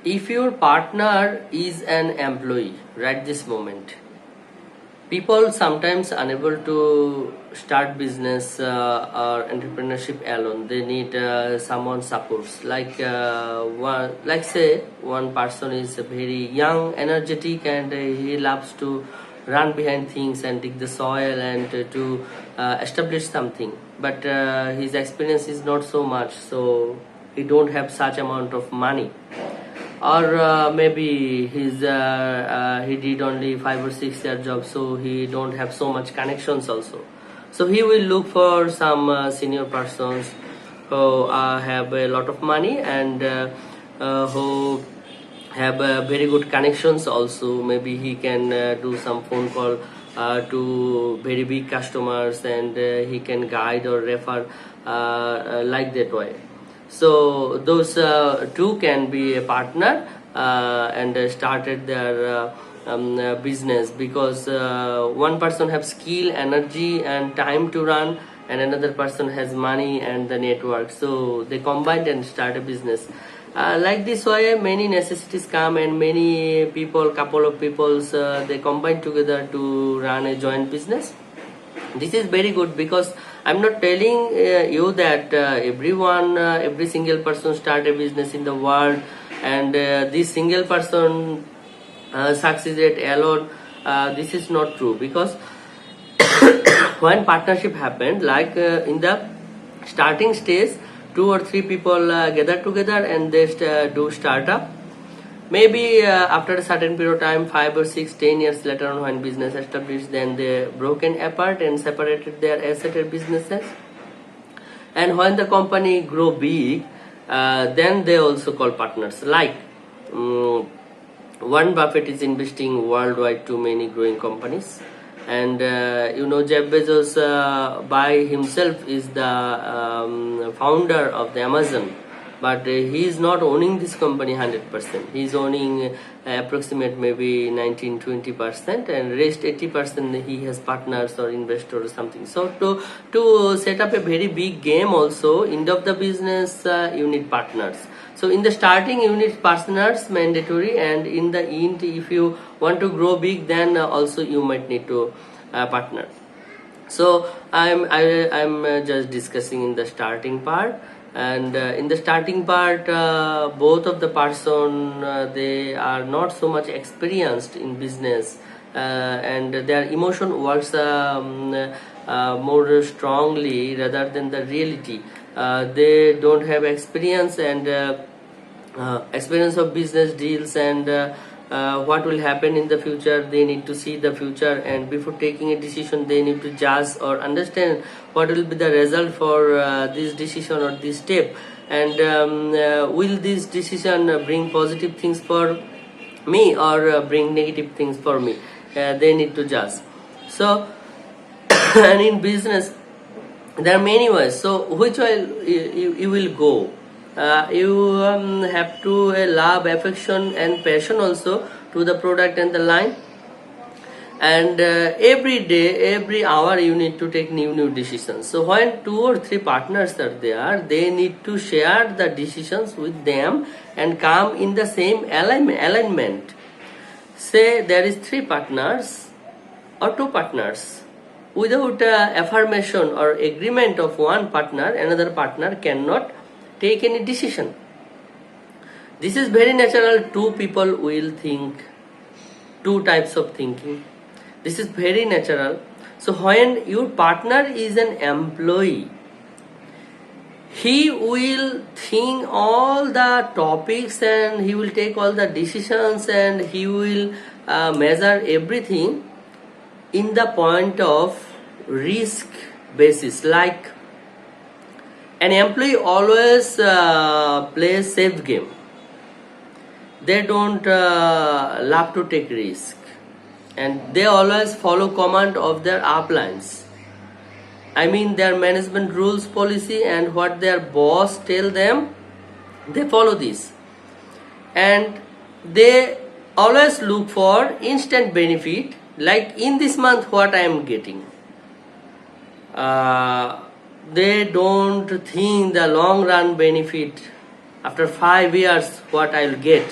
If your partner is an employee right this moment, people sometimes unable to start business or entrepreneurship alone. They need someone supports. Like say one person is very young, energetic, and he loves to run behind things and dig the soil and to establish something. But his experience is not so much, so he don't have such amount of money, or maybe he did only 5 or 6 year job, so he don't have so much connections also. So he will look for some senior persons who have a lot of money and who have very good connections also. Maybe he can do some phone call to very big customers, and he can guide or refer like that way. So those two can be a partner and started their business, because one person have skill, energy and time to run, and another person has money and the network, so they combined and start a business. Like this way many necessities come, and many people, couple of peoples, they combine together to run a joint business. This is very good, because I'm not telling you that every single person start a business in the world, and this single person succeeded alone. This is not true, because when partnership happened, like in the starting stage, 2 or 3 people gather together and they do startup. Maybe after a certain period of time, 5 or 6, 10 years later on, when business established, then they broken apart and separated their asset businesses. And when the company grow big, then they also call partners. Like Warren Buffett is investing worldwide to many growing companies, and Jeff Bezos by himself is the founder of the Amazon, but he is not owning this company 100%. He is owning approximate maybe 19-20%, and rest 80% he has partners or investors or something. So to set up a very big game also, end of the business you need partners. So in the starting you need partners mandatory, and in the end if you want to grow big, then also you might need to partner. So I'm just discussing in the starting part. And in the starting part, both of the person they are not so much experienced in business, and their emotion works more strongly rather than the reality. They don't have experience and experience of business deals, and what will happen in the future. They need to see the future, and before taking a decision they need to judge or understand what will be the result for this decision or this step, and will this decision bring positive things for me or bring negative things for me. They need to judge. So and in business there are many ways, so which way you will go. You have to love, affection and passion also to the product and the line, and every day, every hour you need to take new decisions. So when 2 or 3 partners are there, they need to share the decisions with them and come in the same alignment. Say there is 3 partners or 2 partners, without affirmation or agreement of one partner, another partner cannot take any decision. This is very natural. 2 people will think 2 types of thinking. This is very natural. So when your partner is an employee, he will think all the topics and he will take all the decisions, and he will measure everything in the point of risk basis. Like an employee always plays safe game. They don't love to take risk, and they always follow command of their uplines. I mean their management rules, policy, and what their boss tell them, they follow this, and they always look for instant benefit. Like in this month what I am getting, they don't think the long run benefit after 5 years what I will get.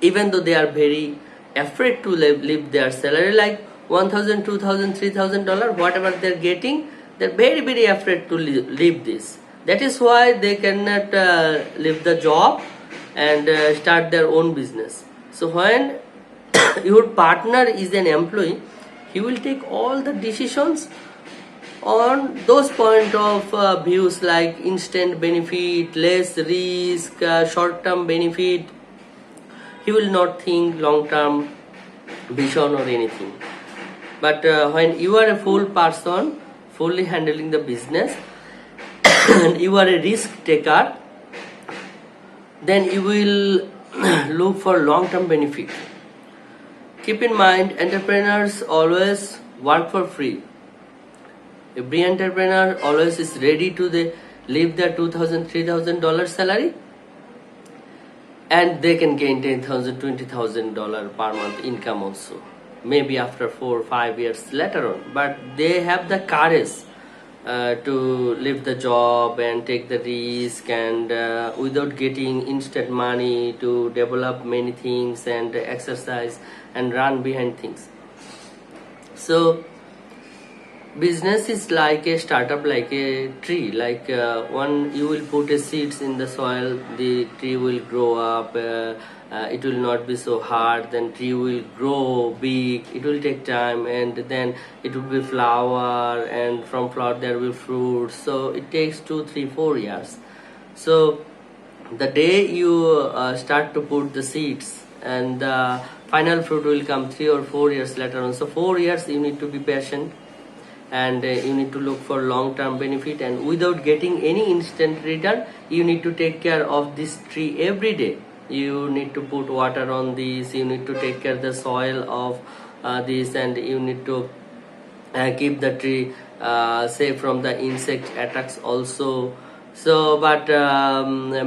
even though they are very afraid to leave their salary like 1,000, 2,000, $3,000, whatever they're getting, they're very afraid to leave this. That is why they cannot leave the job and start their own business. So when your partner is an employee, he will take all the decisions on those point of views like instant benefit, less risk, short-term benefit. He will not think long-term vision or anything. But when you are a full person, fully handling the business, and you are a risk taker, then you will look for long-term benefit. Keep in mind, entrepreneurs always work for free. Every entrepreneur always is ready to leave their $2,000, $3,000 salary, and they can gain $10,000, $20,000 per month income also. Maybe after 4 or 5 years later on. But they have the courage to leave the job and take the risk, and without getting instant money, to develop many things and exercise and run behind things. So business is like a startup, like a tree. Like when you will put a seeds in the soil, the tree will grow up. It will not be so hard. Then tree will grow big. It will take time, and then it will be flower, and from flower there will fruit. So it takes 2, 3, 4 years. So the day you start to put the seeds, and the final fruit will come 3 or 4 years later on. So 4 years you need to be patient, and you need to look for long-term benefit, and without getting any instant return, you need to take care of this tree every day. You need to put water on this, you need to take care of the soil of this, and you need to keep the tree safe from the insect attacks also. So but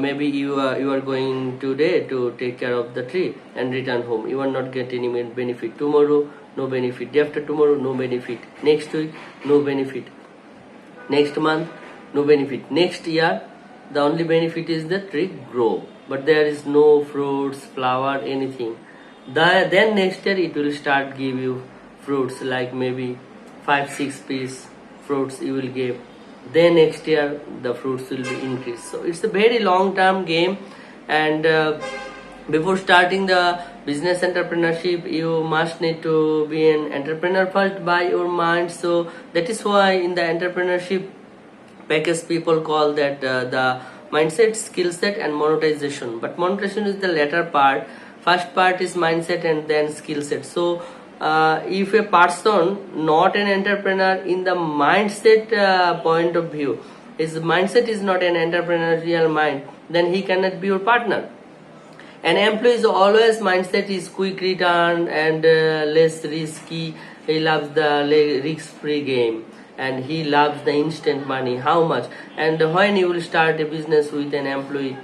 maybe you are going today to take care of the tree and return home. You are not getting any benefit. Tomorrow no benefit, day after tomorrow no benefit, next week no benefit, next month no benefit, next year the only benefit is the tree grow, but there is no fruits, flower, anything. Then next year it will start give you fruits, like maybe 5, 6 piece fruits you will give. Then next year the fruits will be increased. So it's a very long term game, and before starting the business entrepreneurship, you must need to be an entrepreneur first by your mind. So that is why in the entrepreneurship package people call that the mindset, skill set, and monetization. But monetization is the latter part. First part is mindset and then skill set. So if a person not an entrepreneur in the mindset point of view, his mindset is not an entrepreneurial mind, then he cannot be your partner. An employee is always mindset is quick return and less risky. He loves the risk-free game, and he loves the instant money. How much? And when you will start a business with an employee,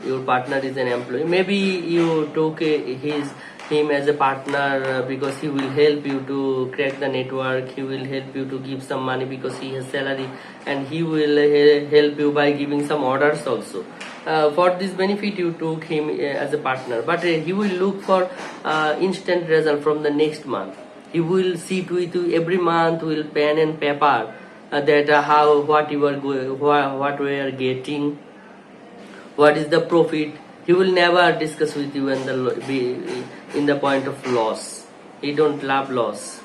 your partner is an employee. Maybe you took him as a partner because he will help you to crack the network. He will help you to give some money because he has salary, and he will help you by giving some orders also. For this benefit you took him as a partner, but he will look for instant result from the next month. He will sit with you every month, will pen and paper that what you are going, what we are getting, what is the profit. He will never discuss with you in the point of loss. He don't love loss,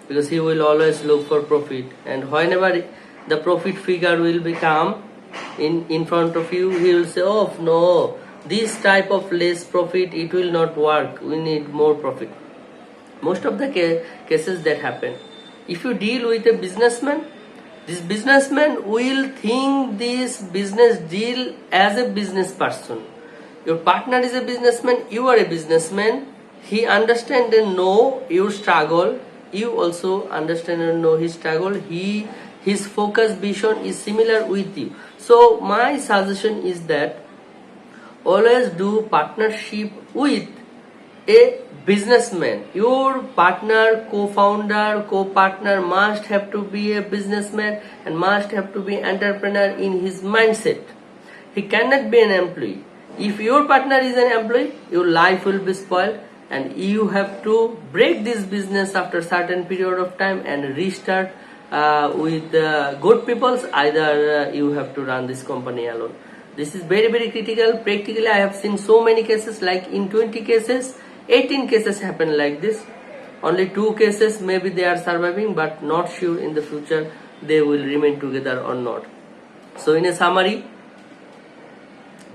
because he will always look for profit, and whenever the profit figure will become in front of you, he will say, oh no, this type of less profit, it will not work, we need more profit. Most of the cases that happen. If you deal with a businessman, this businessman will think this business deal as a business person. Your partner is a businessman, you are a businessman. He understand and know your struggle, you also understand and know his struggle. His focus vision is similar with you. So my suggestion is that always do partnership with a businessman. Your partner, co-founder, co-partner must have to be a businessman and must have to be entrepreneur in his mindset. He cannot be an employee. If your partner is an employee, your life will be spoiled, and you have to break this business after certain period of time and restart with good peoples. Either you have to run this company alone. This is very critical. Practically, I have seen so many cases, like in 20 cases, 18 cases happen like this. Only 2 cases maybe they are surviving, but not sure in the future they will remain together or not. So in a summary,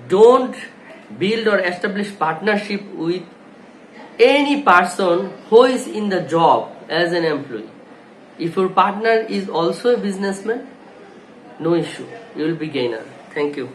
don't build or establish partnership with any person who is in the job as an employee. If your partner is also a businessman, no issue, you will be gainer. Thank you.